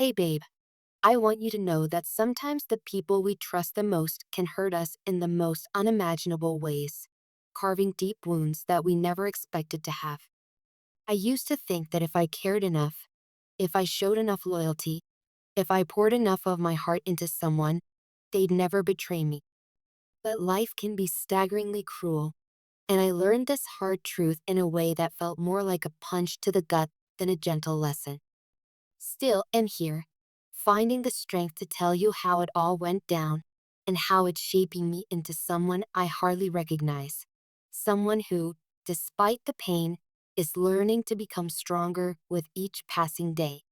Hey babe, I want you to know that sometimes the people we trust the most can hurt us in the most unimaginable ways, carving deep wounds that we never expected to have. I used to think that if I cared enough, if I showed enough loyalty, if I poured enough of my heart into someone, they'd never betray me. But life can be staggeringly cruel, and I learned this hard truth in a way that felt more like a punch to the gut than a gentle lesson. Still am here, finding the strength to tell you how it all went down and how it's shaping me into someone I hardly recognize. Someone who, despite the pain, is learning to become stronger with each passing day.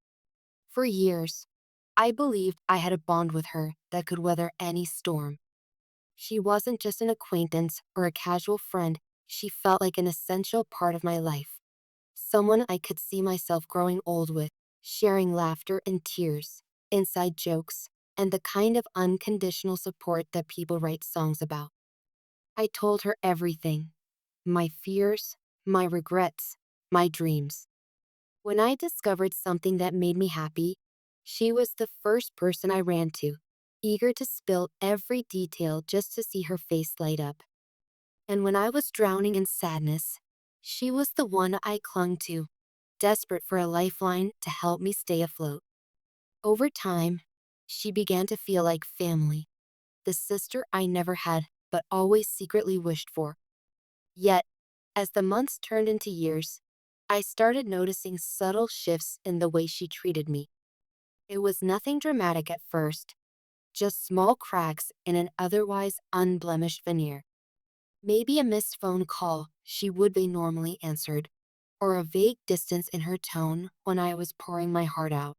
For years, I believed I had a bond with her that could weather any storm. She wasn't just an acquaintance or a casual friend, she felt like an essential part of my life. Someone I could see myself growing old with, sharing laughter and tears, inside jokes, and the kind of unconditional support that people write songs about. I told her everything, my fears, my regrets, my dreams. When I discovered something that made me happy, she was the first person I ran to, eager to spill every detail just to see her face light up. And when I was drowning in sadness, she was the one I clung to, desperate for a lifeline to help me stay afloat. Over time, she began to feel like family, the sister I never had but always secretly wished for. Yet, as the months turned into years, I started noticing subtle shifts in the way she treated me. It was nothing dramatic at first, just small cracks in an otherwise unblemished veneer. Maybe a missed phone call she would be normally answered, or a vague distance in her tone when I was pouring my heart out.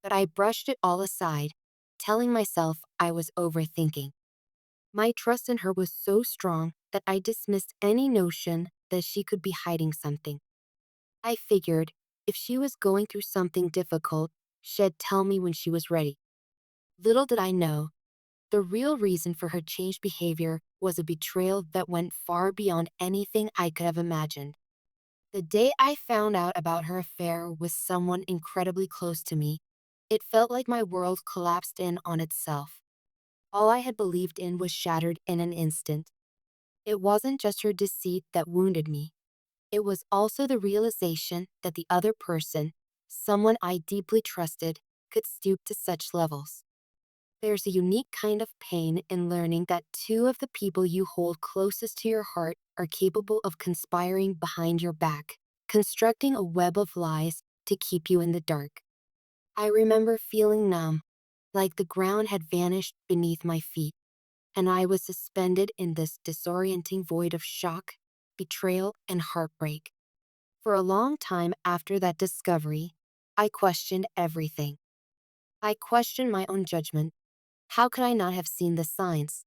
But I brushed it all aside, telling myself I was overthinking. My trust in her was so strong that I dismissed any notion that she could be hiding something. I figured if she was going through something difficult, she'd tell me when she was ready. Little did I know, the real reason for her changed behavior was a betrayal that went far beyond anything I could have imagined. The day I found out about her affair with someone incredibly close to me, it felt like my world collapsed in on itself. All I had believed in was shattered in an instant. It wasn't just her deceit that wounded me. It was also the realization that the other person, someone I deeply trusted, could stoop to such levels. There's a unique kind of pain in learning that two of the people you hold closest to your heart are capable of conspiring behind your back, constructing a web of lies to keep you in the dark. I remember feeling numb, like the ground had vanished beneath my feet, and I was suspended in this disorienting void of shock, betrayal, and heartbreak. For a long time after that discovery, I questioned everything. I questioned my own judgment. How could I not have seen the signs?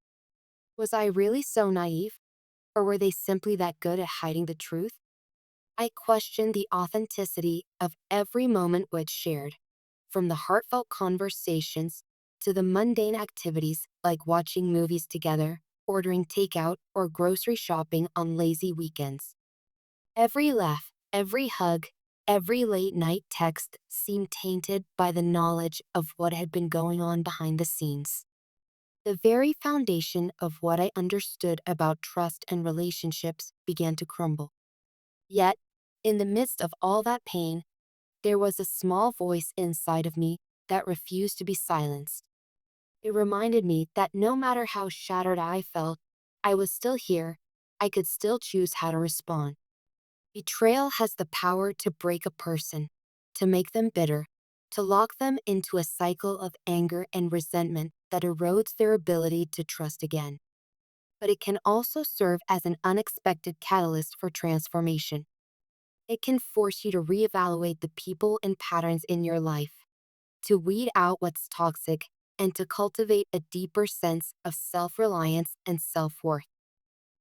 Was I really so naive? Or were they simply that good at hiding the truth? I questioned the authenticity of every moment we'd shared, from the heartfelt conversations to the mundane activities like watching movies together, ordering takeout, or grocery shopping on lazy weekends. Every laugh, every hug, every late night text seemed tainted by the knowledge of what had been going on behind the scenes. The very foundation of what I understood about trust and relationships began to crumble. Yet, in the midst of all that pain, there was a small voice inside of me that refused to be silenced. It reminded me that no matter how shattered I felt, I was still here. I could still choose how to respond. Betrayal has the power to break a person, to make them bitter, to lock them into a cycle of anger and resentment that erodes their ability to trust again. But it can also serve as an unexpected catalyst for transformation. It can force you to reevaluate the people and patterns in your life, to weed out what's toxic, and to cultivate a deeper sense of self-reliance and self-worth.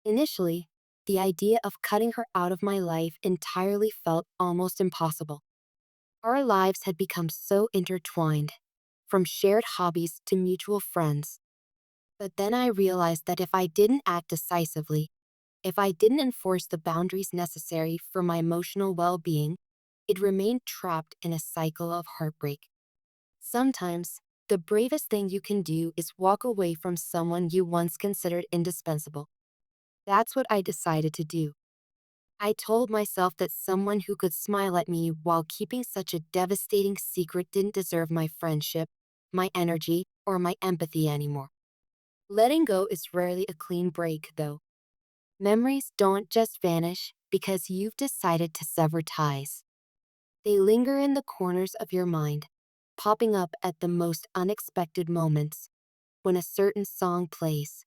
Initially, the idea of cutting her out of my life entirely felt almost impossible. Our lives had become so intertwined, from shared hobbies to mutual friends. But then I realized that if I didn't act decisively, if I didn't enforce the boundaries necessary for my emotional well being, it remained trapped in a cycle of heartbreak. Sometimes, the bravest thing you can do is walk away from someone you once considered indispensable. That's what I decided to do. I told myself that someone who could smile at me while keeping such a devastating secret didn't deserve my friendship, my energy, or my empathy anymore. Letting go is rarely a clean break, though. Memories don't just vanish because you've decided to sever ties. They linger in the corners of your mind, popping up at the most unexpected moments, when a certain song plays,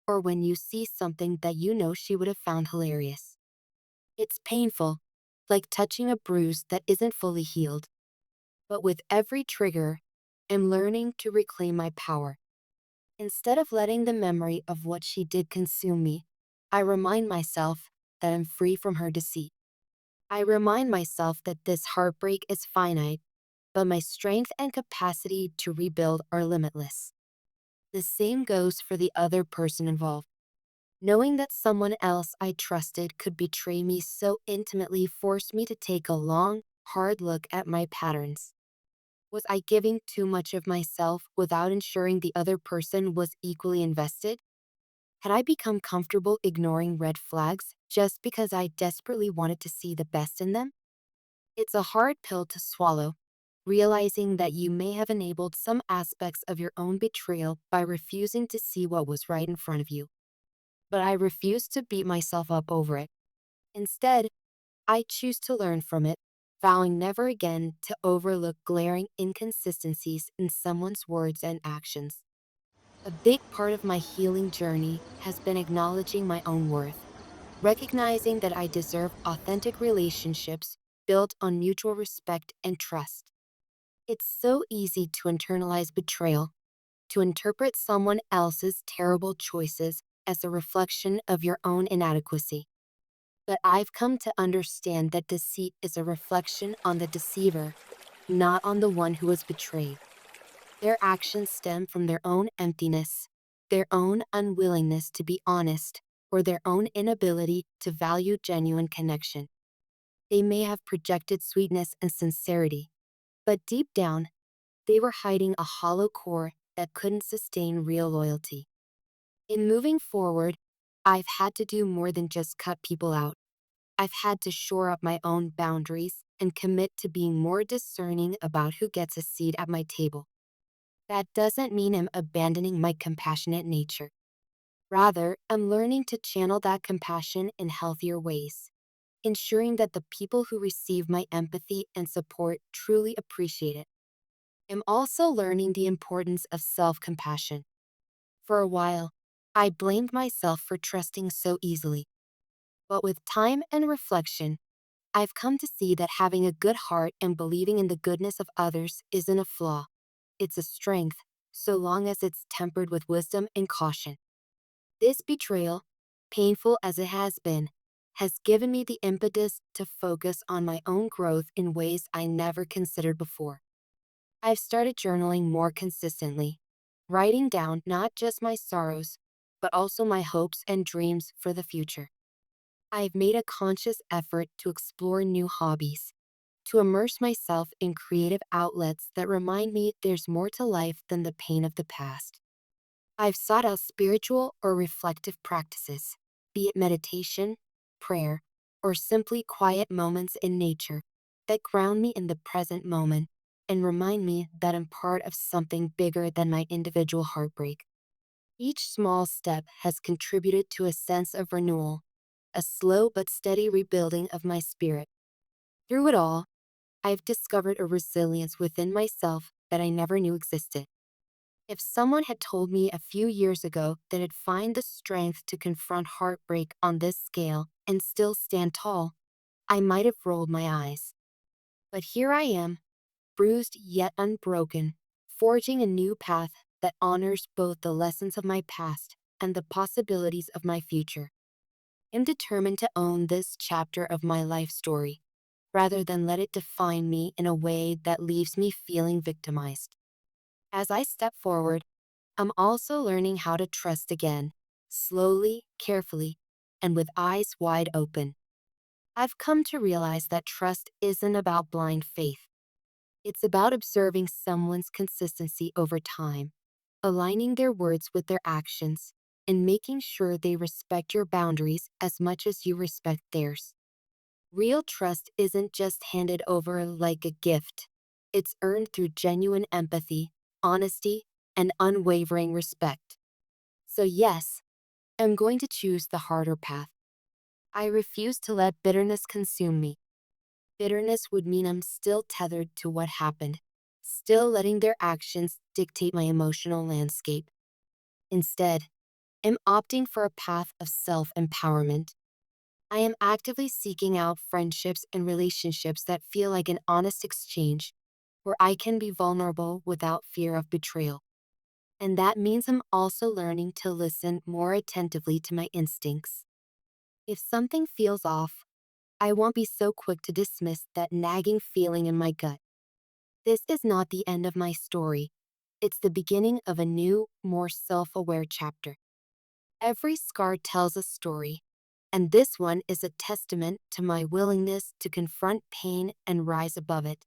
or when you see something that you know she would have found hilarious. It's painful, like touching a bruise that isn't fully healed. But with every trigger, I'm learning to reclaim my power. Instead of letting the memory of what she did consume me, I remind myself that I'm free from her deceit. I remind myself that this heartbreak is finite, but my strength and capacity to rebuild are limitless. The same goes for the other person involved. Knowing that someone else I trusted could betray me so intimately forced me to take a long, hard look at my patterns. Was I giving too much of myself without ensuring the other person was equally invested? Had I become comfortable ignoring red flags just because I desperately wanted to see the best in them? It's a hard pill to swallow, realizing that you may have enabled some aspects of your own betrayal by refusing to see what was right in front of you. But I refuse to beat myself up over it. Instead, I choose to learn from it, vowing never again to overlook glaring inconsistencies in someone's words and actions. A big part of my healing journey has been acknowledging my own worth, recognizing that I deserve authentic relationships built on mutual respect and trust. It's so easy to internalize betrayal, to interpret someone else's terrible choices as a reflection of your own inadequacy. But I've come to understand that deceit is a reflection on the deceiver, not on the one who was betrayed. Their actions stem from their own emptiness, their own unwillingness to be honest, or their own inability to value genuine connection. They may have projected sweetness and sincerity, but deep down, they were hiding a hollow core that couldn't sustain real loyalty. In moving forward, I've had to do more than just cut people out. I've had to shore up my own boundaries and commit to being more discerning about who gets a seat at my table. That doesn't mean I'm abandoning my compassionate nature. Rather, I'm learning to channel that compassion in healthier ways, ensuring that the people who receive my empathy and support truly appreciate it. I'm also learning the importance of self-compassion. For a while, I blamed myself for trusting so easily, but with time and reflection, I've come to see that having a good heart and believing in the goodness of others isn't a flaw. It's a strength, so long as it's tempered with wisdom and caution. This betrayal, painful as it has been, has given me the impetus to focus on my own growth in ways I never considered before. I've started journaling more consistently, writing down not just my sorrows, but also my hopes and dreams for the future. I've made a conscious effort to explore new hobbies, to immerse myself in creative outlets that remind me there's more to life than the pain of the past. I've sought out spiritual or reflective practices, be it meditation, prayer, or simply quiet moments in nature that ground me in the present moment and remind me that I'm part of something bigger than my individual heartbreak. Each small step has contributed to a sense of renewal, a slow but steady rebuilding of my spirit. Through it all, I've discovered a resilience within myself that I never knew existed. If someone had told me a few years ago that I'd find the strength to confront heartbreak on this scale and still stand tall, I might have rolled my eyes. But here I am, bruised yet unbroken, forging a new path that honors both the lessons of my past and the possibilities of my future. I'm determined to own this chapter of my life story, rather than let it define me in a way that leaves me feeling victimized. As I step forward, I'm also learning how to trust again, slowly, carefully, and with eyes wide open. I've come to realize that trust isn't about blind faith. It's about observing someone's consistency over time, aligning their words with their actions, and making sure they respect your boundaries as much as you respect theirs. Real trust isn't just handed over like a gift, it's earned through genuine empathy, honesty, and unwavering respect. So, yes, I'm going to choose the harder path. I refuse to let bitterness consume me. Bitterness would mean I'm still tethered to what happened, still letting their actions dictate my emotional landscape. Instead, I'm opting for a path of self empowerment. I am actively seeking out friendships and relationships that feel like an honest exchange, where I can be vulnerable without fear of betrayal. And that means I'm also learning to listen more attentively to my instincts. If something feels off, I won't be so quick to dismiss that nagging feeling in my gut. This is not the end of my story. It's the beginning of a new, more self aware chapter. Every scar tells a story, and this one is a testament to my willingness to confront pain and rise above it.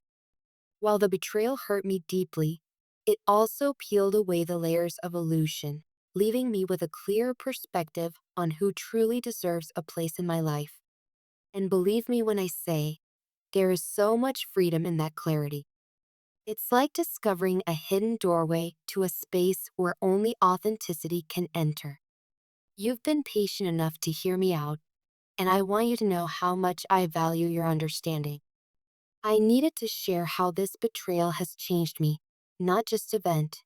While the betrayal hurt me deeply, it also peeled away the layers of illusion, leaving me with a clearer perspective on who truly deserves a place in my life. And believe me when I say, there is so much freedom in that clarity. It's like discovering a hidden doorway to a space where only authenticity can enter. You've been patient enough to hear me out, and I want you to know how much I value your understanding. I needed to share how this betrayal has changed me, not just to vent,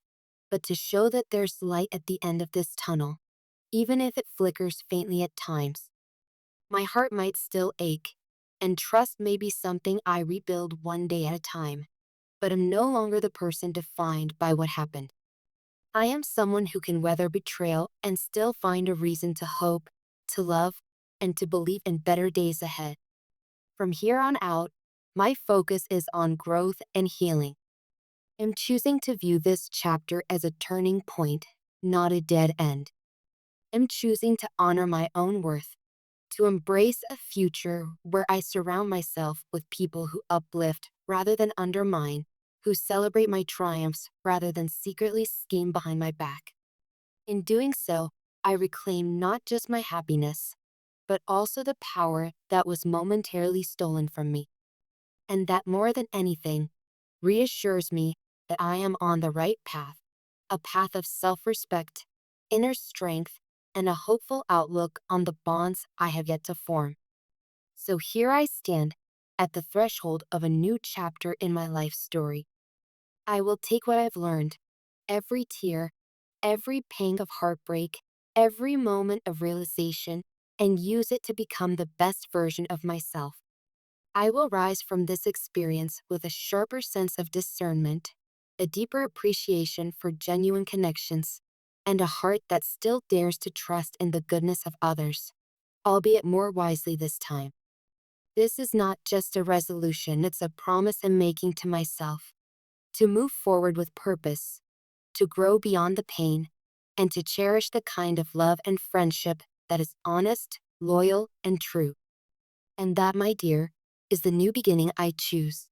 but to show that there's light at the end of this tunnel, even if it flickers faintly at times. My heart might still ache, and trust may be something I rebuild one day at a time, but I'm no longer the person defined by what happened. I am someone who can weather betrayal and still find a reason to hope, to love, and to believe in better days ahead. From here on out, my focus is on growth and healing. I'm choosing to view this chapter as a turning point, not a dead end. I'm choosing to honor my own worth, to embrace a future where I surround myself with people who uplift rather than undermine, who celebrate my triumphs rather than secretly scheme behind my back. In doing so, I reclaim not just my happiness, but also the power that was momentarily stolen from me. And that more than anything, reassures me that I am on the right path, a path of self respect, inner strength, and a hopeful outlook on the bonds I have yet to form. So here I stand, at the threshold of a new chapter in my life story. I will take what I've learned, every tear, every pang of heartbreak, every moment of realization, and use it to become the best version of myself. I will rise from this experience with a sharper sense of discernment, a deeper appreciation for genuine connections, and a heart that still dares to trust in the goodness of others, albeit more wisely this time. This is not just a resolution, it's a promise I'm making to myself to move forward with purpose, to grow beyond the pain, and to cherish the kind of love and friendship that is honest, loyal, and true. And that, my dear, is the new beginning I choose.